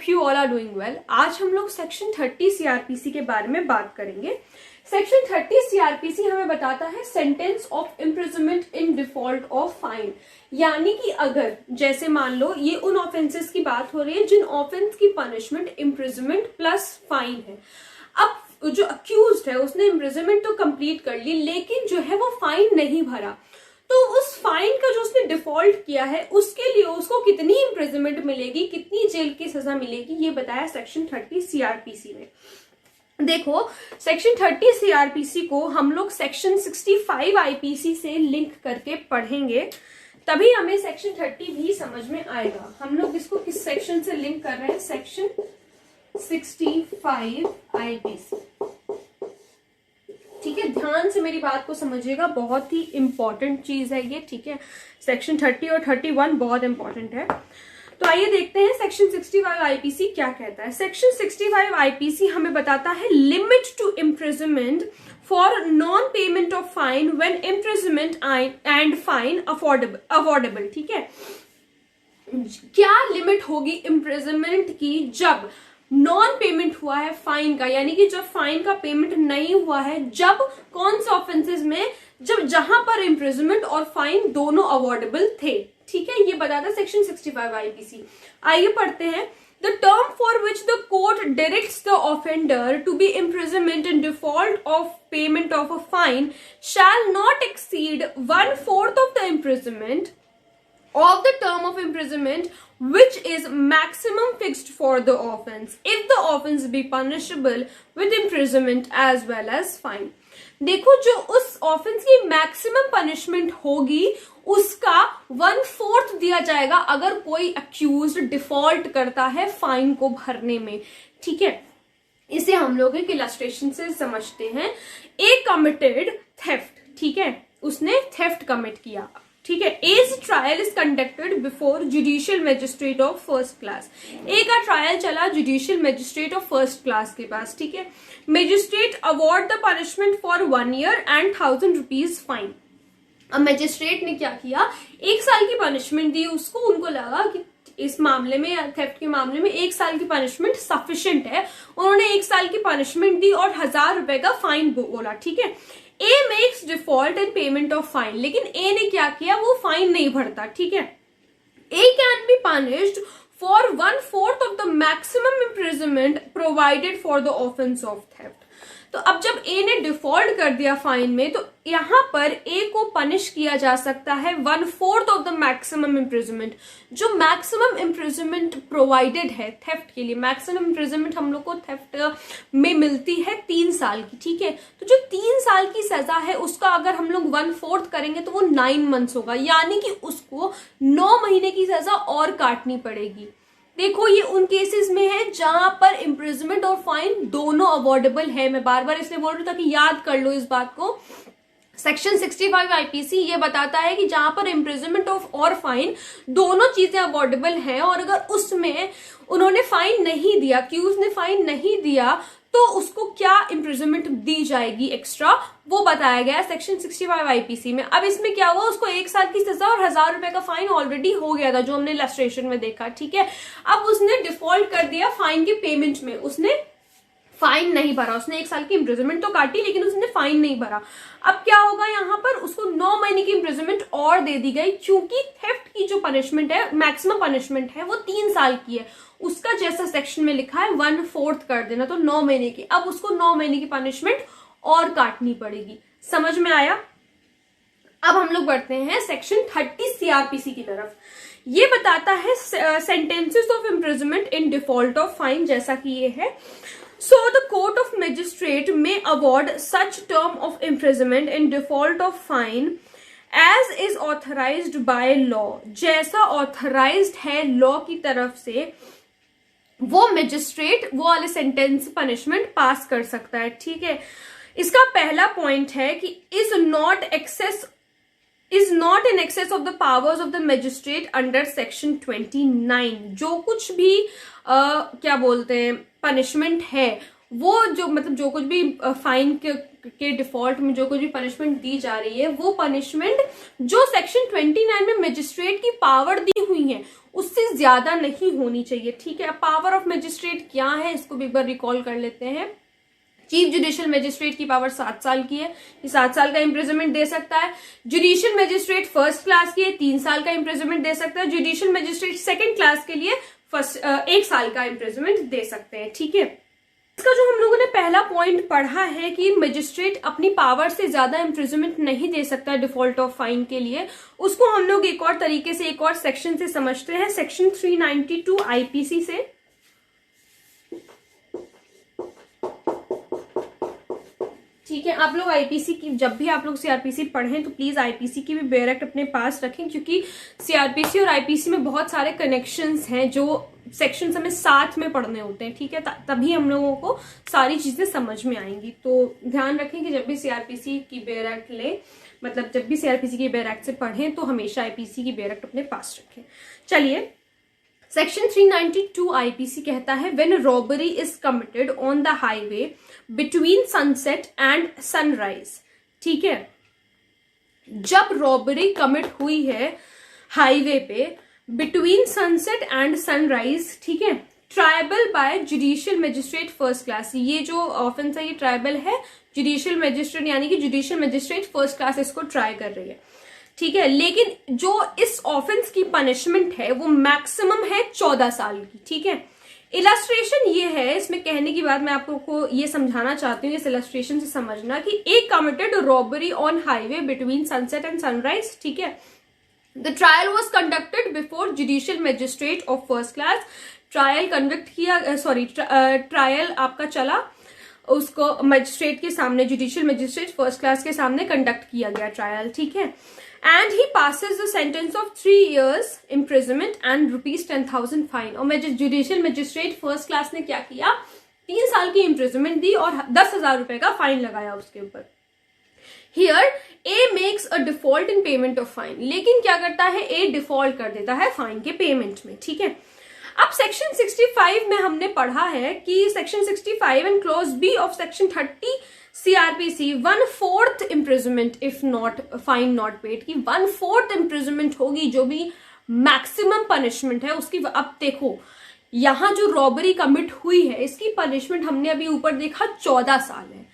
You all are doing well. आज हम लोग सेक्शन 30 सीआरपीसी के बारे में बात करेंगे। सेक्शन 30 सीआरपीसी हमें बताता है sentence of imprisonment in default of fine, यानी कि अगर जैसे मान लो ये उन ऑफेंसेस की बात हो रही है जिन ऑफेंस की पनिशमेंट इम्प्रिजनमेंट प्लस फाइन है। अब जो अक्यूज्ड है उसने इम्प्रिजनमेंट तो कंप्लीट कर ली, लेकिन जो है वो फाइन नहीं भरा, तो उस फाइन का जो उसने डिफॉल्ट किया है उसके लिए उसको कितनी इम्प्रिजनमेंट मिलेगी, कितनी जेल की सजा मिलेगी, ये बताया सेक्शन 30 सीआरपीसी में। देखो सेक्शन 30 सीआरपीसी को हम लोग सेक्शन 65 आईपीसी से लिंक करके पढ़ेंगे, तभी हमें सेक्शन 30 भी समझ में आएगा। हम लोग इसको किस सेक्शन से लिंक कर रहे हैं? Section 65 IPC. ठीक है, ध्यान से मेरी बात को समझिएगा, बहुत ही इंपॉर्टेंट चीज है ये। ठीक है, सेक्शन 30 और 31 बहुत इंपॉर्टेंट है। तो आइए देखते हैं सेक्शन 65 आईपीसी क्या कहता है। सेक्शन 65 आईपीसी हमें बताता है limit to imprisonment for non payment of fine when imprisonment and fine affordable. ठीक है, क्या लिमिट होगी इम्प्रिजनमेंट की? जब नॉन पेमेंट हुआ है फाइन का, यानी कि जब फाइन का पेमेंट नहीं हुआ है, जब कौन से ऑफेंसेस में, जब जहां पर इम्प्रिजनमेंट और फाइन दोनों अवॉर्डेबल थे। ठीक है, ये बताता है सेक्शन 65 आईपीसी। आइए पढ़ते हैं। The term for which the court directs the offender to be imprisonment in default of payment of a fine shall not exceed 1/4 of the imprisonment of the term of imprisonment which is maximum fixed for the offense if the offense be punishable with imprisonment as well as fine। देखो, जो उस offence की maximum punishment होगी उसका 1/4 दिया जाएगा अगर कोई अक्यूज्ड डिफॉल्ट करता है फाइन को भरने में। ठीक है, इसे हम लोग एक इलस्ट्रेशन से समझते हैं। ए कमिटेड थेफ्ट, ठीक है, उसने थेफ्ट कमिट किया। ठीक है, as trial is conducted before judicial magistrate of first class. A का ट्रायल चला judicial magistrate of first class के पास। ठीक है, magistrate award the punishment for 1 year and 1000 rupees fine. अब मजिस्ट्रेट ने क्या किया, 1 साल की पनिशमेंट दी उसको। उनको लगा कि इस मामले में, थेफ्ट के मामले में 1 साल की पनिशमेंट सफिशिएंट है। उन्होंने 1 साल की पनिशमेंट दी और 1000 रुपए का फाइन बोला। ठीक है, A makes default in payment of fine, लेकिन ए ने क्या किया, वो फाइन नहीं भरता। ठीक है, A can be punished for 1/4 of the maximum imprisonment provided for the offence of theft. तो अब जब ए ने डिफॉल्ट कर दिया फाइन में, तो यहां पर ए को पनिश किया जा सकता है 1/4 ऑफ द मैक्सिमम इम्प्रिजनमेंट। जो मैक्सिमम इम्प्रिजनमेंट प्रोवाइडेड है थेफ्ट के लिए, मैक्सिमम इम्प्रिजनमेंट हम लोग को थेफ्ट में मिलती है 3 साल की। ठीक है, तो जो 3 साल की सजा है उसका अगर हम लोग 1/4 करेंगे तो वो 9 months होगा, यानी कि उसको 9 महीने की सजा और काटनी पड़ेगी। देखो, ये उन केसेस में है जहां पर इम्प्रिजनमेंट और फाइन दोनों अवॉर्डेबल है। मैं बार बार इसलिए बोल रही हूँ ताकि याद कर लो इस बात को। सेक्शन 65 आईपीसी ये बताता है कि जहां पर इम्प्रिजनमेंट ऑफ और फाइन दोनों चीजें अवॉर्डेबल हैं, और अगर उसमें उन्होंने फाइन नहीं दिया, अक्यूज ने फाइन नहीं दिया, तो उसको क्या इम्प्रिजनमेंट दी जाएगी एक्स्ट्रा, वो बताया गया सेक्शन 65 आईपीसी में। अब इसमें क्या हुआ, उसको 1 साल की सजा और 1000 रुपए का फाइन ऑलरेडी हो गया था, जो हमने इलस्ट्रेशन में देखा। ठीक है, अब उसने डिफॉल्ट कर दिया फाइन के पेमेंट में, उसने फाइन नहीं भरा, उसने 1 साल की इम्प्रिजनमेंट तो काटी लेकिन उसने फाइन नहीं भरा। अब क्या होगा, यहाँ पर उसको 9 महीने की इम्प्रिजनमेंट और दे दी गई, क्योंकि थेफ्ट की जो पनिशमेंट है, मैक्सिमम पनिशमेंट है, वो 3 साल की है। उसका जैसा सेक्शन में लिखा है 1/4 कर देना, तो 9 महीने की। अब उसको 9 महीने की पनिशमेंट और काटनी पड़ेगी। समझ में आया? अब हम लोग बढ़ते हैं सेक्शन 30 सीआरपीसी की तरफ। ये बताता है sentences of imprisonment in default of fine, जैसा कि ये है। So the court of magistrate may award such term of imprisonment in default of fine as is authorized by law। जैसा authorized है लॉ की तरफ से, वो मैजिस्ट्रेट वो वाले सेंटेंस पनिशमेंट पास कर सकता है। ठीक है, इसका पहला पॉइंट है कि is not in excess of the powers of the magistrate under section 29। जो कुछ भी क्या बोलते हैं पनिशमेंट है, वो जो मतलब जो कुछ भी फाइन के डिफॉल्ट में जो कुछ भी पनिशमेंट दी जा रही है वो पनिशमेंट जो सेक्शन 29 में मजिस्ट्रेट की पावर दी हुई है उससे ज्यादा नहीं होनी चाहिए, ठीक है। पावर ऑफ मजिस्ट्रेट क्या है इसको भी एक बार रिकॉल कर लेते हैं। चीफ जुडिशियल मजिस्ट्रेट की पावर 7 साल की है, ये 7 साल का इम्प्रिजनमेंट दे सकता है। जुडिशियल मजिस्ट्रेट फर्स्ट क्लास की है, 3 साल का इम्प्रिजनमेंट दे सकता है। जुडिशियल मजिस्ट्रेट सेकंड क्लास के लिए 1 साल का इम्प्रिजनमेंट दे सकते हैं, ठीक है। इसका जो हम लोगों ने पहला पॉइंट पढ़ा है कि मजिस्ट्रेट अपनी पावर से ज्यादा इम्प्रिजनमेंट नहीं दे सकता डिफॉल्ट ऑफ फाइन के लिए, उसको हम लोग एक और तरीके से एक और सेक्शन से समझते हैं, सेक्शन 392 आईपीसी से। ठीक है, आप लोग आईपीसी की जब भी आप लोग सीआरपीसी पढ़ें तो प्लीज आईपीसी की भी बेयर एक्ट अपने पास रखें, क्योंकि सीआरपीसी और आईपीसी में बहुत सारे कनेक्शंस हैं जो सेक्शन हमें साथ में पढ़ने होते हैं, ठीक है। तभी हम लोगों को सारी चीजें समझ में आएंगी। तो ध्यान रखें कि जब भी सीआरपीसी की बेयर एक्ट ले, मतलब जब भी सीआरपीसी की बेयर एक्ट से पढ़ें तो हमेशा आईपीसी की बेयर एक्ट अपने पास रखें। चलिए, सेक्शन 392 आईपीसी कहता है when robbery is committed on the highway between sunset and sunrise, ठीक है। जब रॉबरी कमिट हुई है हाईवे पे बिटवीन सनसेट एंड सनराइज, ठीक है, triable by judicial magistrate first class, ये जो ऑफेंस है ये ट्रायबल है, जुडिशियल मजिस्ट्रेट यानी कि जुडिशियल मजिस्ट्रेट फर्स्ट क्लास इसको ट्राई कर रही है, ठीक है। लेकिन जो इस ऑफेंस की पनिशमेंट है वो मैक्सिमम है 14 साल की, ठीक है। इलस्ट्रेशन ये है, इसमें कहने की बात मैं आपको ये समझाना चाहती हूँ इस इलस्ट्रेशन से समझना कि एक committed robbery on highway between sunset and sunrise, ठीक है। The trial was conducted before judicial magistrate of first class, trial conduct किया, ट्रायल आपका चला उसको मजिस्ट्रेट के सामने, जुडिशियल मजिस्ट्रेट फर्स्ट क्लास के सामने कंडक्ट किया गया ट्रायल, ठीक है। And he passes the sentence of 3 years imprisonment and ₹10,000 fine. और जुडिशियल मजिस्ट्रेट फर्स्ट क्लास ने क्या किया, 3 साल की इम्प्रिजनमेंट दी और 10,000 रुपए का फाइन लगाया उसके ऊपर। Here A makes a default in payment of fine, लेकिन क्या करता है, ए डिफॉल्ट कर देता है फाइन के पेमेंट में, ठीक है। अब सेक्शन 65 में हमने पढ़ा है कि section 65 and clause B of section 30 CrPC 1/4 imprisonment if not fine not paid, की 1/4 इम्प्रिजनमेंट होगी जो भी मैक्सिमम पनिशमेंट है उसकी। अब देखो यहां जो रॉबरी कमिट हुई है इसकी पनिशमेंट हमने अभी ऊपर देखा 14 साल है,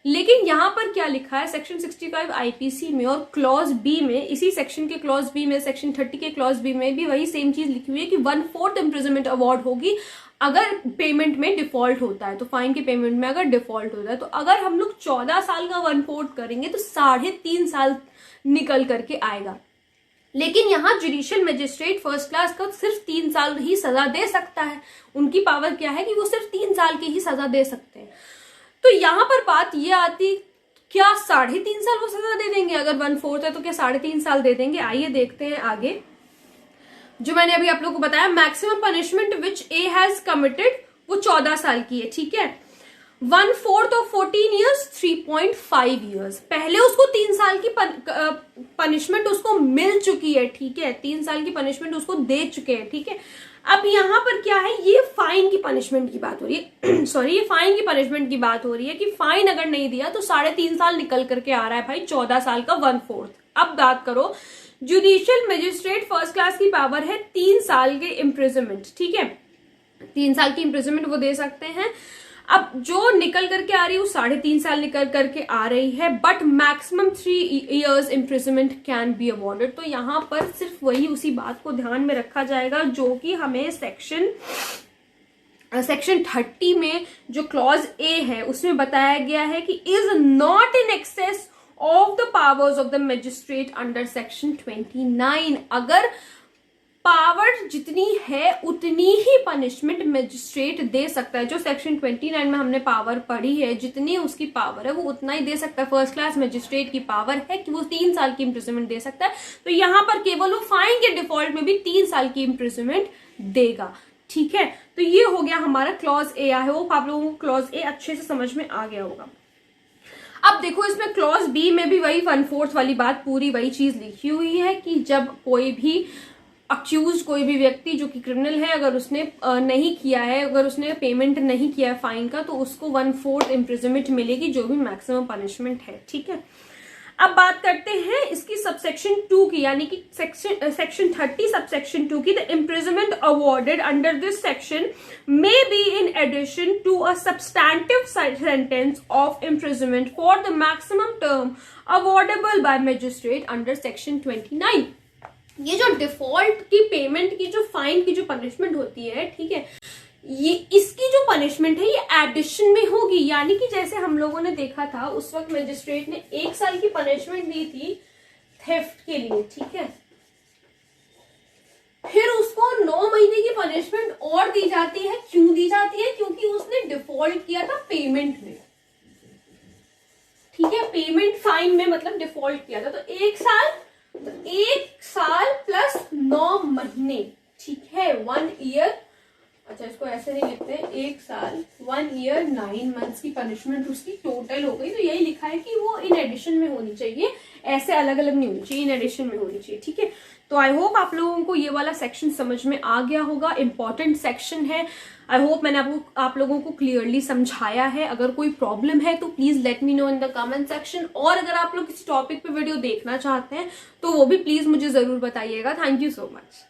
लेकिन यहां पर क्या लिखा है सेक्शन 65 आईपीसी में और क्लॉज बी में, इसी सेक्शन के क्लॉज बी में, सेक्शन 30 के क्लॉज बी में भी वही सेम चीज लिखी हुई है कि 1/4 इम्प्रिजनमेंट अवार्ड होगी अगर पेमेंट में डिफॉल्ट होता है, तो फाइन के पेमेंट में अगर डिफॉल्ट होता है। तो अगर हम लोग 14 साल का 1/4 करेंगे तो 3.5 साल निकल करके आएगा। लेकिन यहाँ जुडिशियल मजिस्ट्रेट फर्स्ट क्लास का सिर्फ 3 साल ही सजा दे सकता है, उनकी पावर क्या है कि वो सिर्फ 3 साल की ही सजा दे सकते हैं। तो यहां पर बात ये आती, क्या 3.5 साल वो सजा दे देंगे, अगर 1/4 है तो क्या 3.5 साल दे देंगे। आइए देखते हैं आगे, जो मैंने अभी आप लोगों को बताया maximum punishment which A has committed वो 14 साल की है, ठीक है। 1/4 ऑफ 14 years 3.5 years, पहले उसको 3 साल की पनिशमेंट उसको मिल चुकी है, ठीक है, 3 साल की पनिशमेंट उसको दे चुके हैं, ठीक है। अब यहाँ पर क्या है, ये फाइन की पनिशमेंट की बात हो रही है सॉरी, ये फाइन की पनिशमेंट की बात हो रही है कि फाइन अगर नहीं दिया तो 3.5 साल निकल करके आ रहा है भाई, 14 साल का 1/4। अब बात करो, जुडिशियल मजिस्ट्रेट फर्स्ट क्लास की पावर है 3 साल के इम्प्रिजनमेंट, ठीक है, 3 साल की इम्प्रिजनमेंट वो दे सकते हैं। अब जो निकल करके आ रही है वो 3.5 साल निकल करके आ रही है, but maximum 3 years imprisonment can be awarded. तो यहाँ पर सिर्फ वही उसी बात को ध्यान में रखा जाएगा जो कि हमें सेक्शन 30 में जो क्लॉज ए है उसमें बताया गया है कि is not in excess of the powers of the magistrate under section 29। अगर पावर जितनी है उतनी ही पनिशमेंट मजिस्ट्रेट दे सकता है। जो सेक्शन 29 में हमने पावर पढ़ी है, जितनी उसकी पावर है वो उतना ही दे सकता है। फर्स्ट क्लास मजिस्ट्रेट की पावर है कि वो 3 साल की इम्प्रिजनमेंट दे सकता है, तो यहां पर केवल वो फाइन के डिफॉल्ट में भी 3 साल की इम्प्रिजनमेंट देगा, ठीक है। तो ये हो गया हमारा क्लॉज ए। आई होप आप लोगों को क्लॉज ए अच्छे से समझ में आ गया होगा। अब देखो इसमें क्लॉज बी में भी वही 1/4 वाली बात, पूरी वही चीज लिखी हुई है कि जब कोई भी अक्यूज कोई भी व्यक्ति जो कि क्रिमिनल है, अगर उसने नहीं किया है, अगर उसने पेमेंट नहीं किया है फाइन का, तो उसको 1/4 इम्प्रिजनमेंट मिलेगी, जो भी मैक्सिमम पनिशमेंट है। ठीक है, अब बात करते हैं इसकी सबसेक्शन 2 की, यानी कि सेक्शन 30 सबसेक्शन 2 की। The imprisonment awarded under this section may be in addition to a substantive sentence of imprisonment for the maximum term awardable by magistrate under section 29। ये जो डिफॉल्ट की पेमेंट की जो फाइन की जो पनिशमेंट होती है, ठीक है, ये इसकी जो पनिशमेंट है ये एडिशन में होगी। यानी कि जैसे हम लोगों ने देखा था उस वक्त मजिस्ट्रेट ने 1 साल की पनिशमेंट दी थी थेफ्ट के लिए, ठीक है, फिर उसको 9 महीने की पनिशमेंट और दी जाती है। क्यों दी जाती है? क्योंकि उसने डिफॉल्ट किया था पेमेंट में, ठीक है, पेमेंट फाइन में, मतलब डिफॉल्ट किया था। तो 1 साल प्लस 9 महीने, ठीक है, 1 ईयर, अच्छा इसको ऐसे नहीं लिखते हैं, 1 साल 1 ईयर 9 मंथ्स की पनिशमेंट उसकी टोटल हो गई। तो यही लिखा है कि वो इन एडिशन में होनी चाहिए, ऐसे अलग अलग नहीं होनी चाहिए, इन एडिशन में होनी चाहिए। ठीक है, तो आई होप आप लोगों को ये वाला सेक्शन समझ में आ गया होगा। इंपॉर्टेंट सेक्शन है। आई होप मैंने आप लोगों को क्लियरली समझाया है। अगर कोई प्रॉब्लम है तो please let me know in the comment section, और अगर आप लोग किसी टॉपिक पे वीडियो देखना चाहते हैं तो वो भी प्लीज मुझे जरूर बताइएगा। Thank you so much.